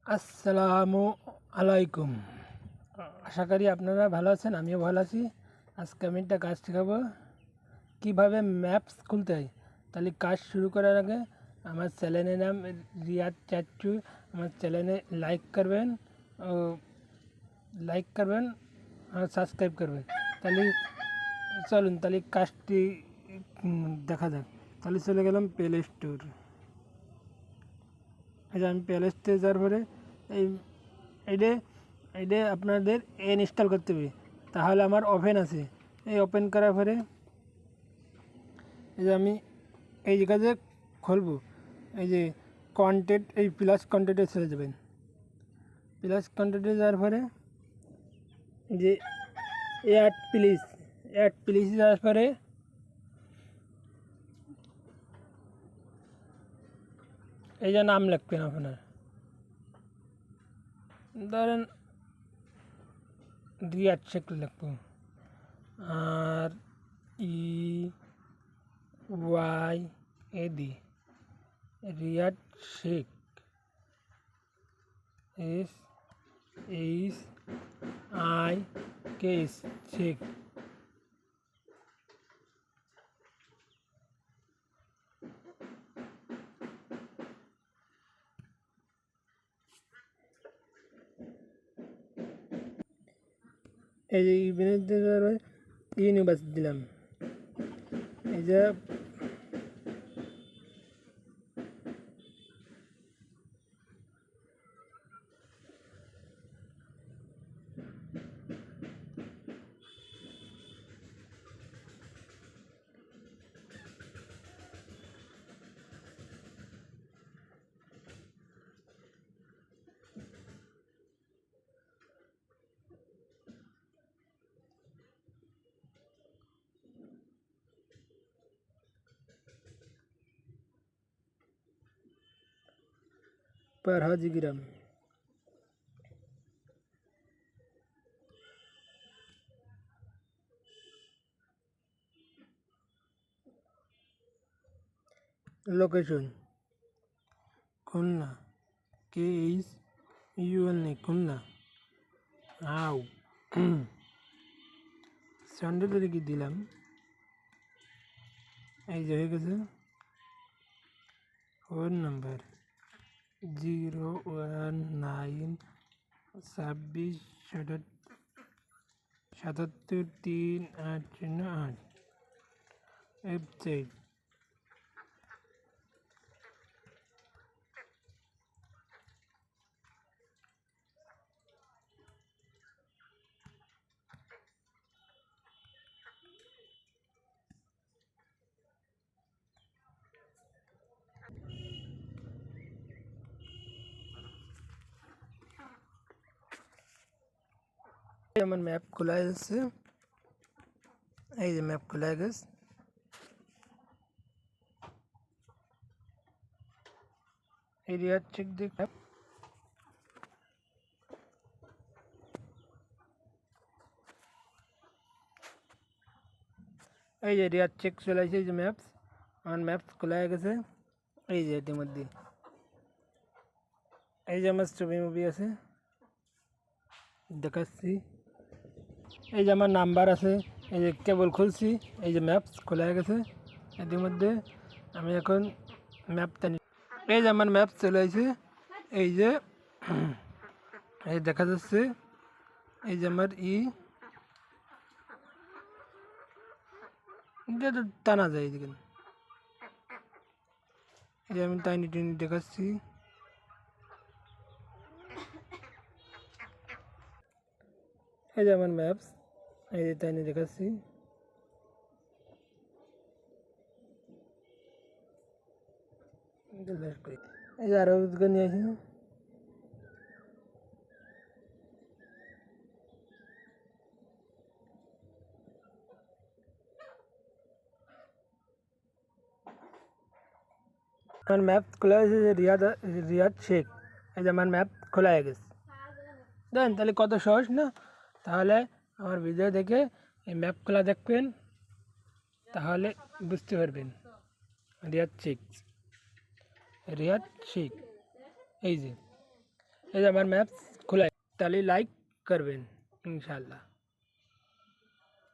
আসসালামু আলাইকুম। আশা করি আপনারা ভালো আছেন, আমিও ভালো আছি। আজকে আমি একটা কাজ শেখাবো কীভাবে ম্যাপস খুলতে হয়। তাহলে কাজ শুরু করার আগে আমার চ্যানেলের নাম রিয়াদ চাচ্চু। আমার চ্যানেলে লাইক করবেন আর সাবস্ক্রাইব করবেন। তাহলে চলুন তাহলে কাজটি দেখা যাক। তাহলে চলে গেলাম প্লে স্টোর। এই যে আমি প্লে স্টোরে যাওয়ার পরে এই এইটা এইটা আপনাদের ইনস্টল করতে হবে। তাহলে আমার ওপেন আছে, এই ওপেন করার পরে এই যে আমি এই জায়গাতে খুলবো। এই যে কন্টেন্ট, এই প্লাস কন্টেন্টে চলে যাবেন। প্লাস কন্টেন্টে যাওয়ার পরে যে অ্যাড প্লিজ যাওয়ার পরে এই যে নাম লিখবেন আপনার, ধরেন রিয়াদ শেখ লিখবো। আর EYAD রিয়াদ শেখ, SHIK শেখ। এই যে ইউনিভার্সিটি দিলাম। এই যে পারহাজি গ্রাম। Location Khulna, KHULNA Khulna. আও সানডে তারিখে দিলাম। এই যে হয়ে গেছে। Phone number 01927733808। ওয়েবসাইট আমার ম্যাপ খোলা গেছে। এই যে ম্যাপ খোলা গেছে। এই রিয়াদ চেক দিক, এই যে রিয়াদ চেক চলে আসছে। এই যে ম্যাপস, আমার ম্যাপস খোলা গেছে। এই যে ইতিমধ্যে এই যে আমার ছবি মুভি আছে দেখাচ্ছি। এই যে আমার নাম্বার আছে, এই যে কেবল খুলছি। এই যে ম্যাপস খোলা গেছে ইতিমধ্যে। আমি এখন ম্যাপটা এই যে আমার ম্যাপ চলে আসছে। এই যে এই দেখা যাচ্ছে। এই যে আমার টানা যায় এদিকে। এই যে আমি টাইনি টেনে দেখাচ্ছি। এই যে আমার ম্যাপস, এই যে টাইনি দেখাচ্ছি। এই যে আরো নিয়ে আসি। আমার ম্যাপ খোলা হয়েছে যে রিয়াদ শেখ। এই যে আমার ম্যাপ খোলা হয়ে গেছে। দেন তাহলে কত সহজ না? তাহলে আমার ভিডিও দেখে এই ম্যাপ খোলা দেখবেন, তাহলে বুঝতে পারবেন। রিয়াদ শেখ, রিয়াদ শেখ। এই যে এই যে আমার ম্যাপস খোলা, তাহলে লাইক করবেন ইনশাআল্লাহ।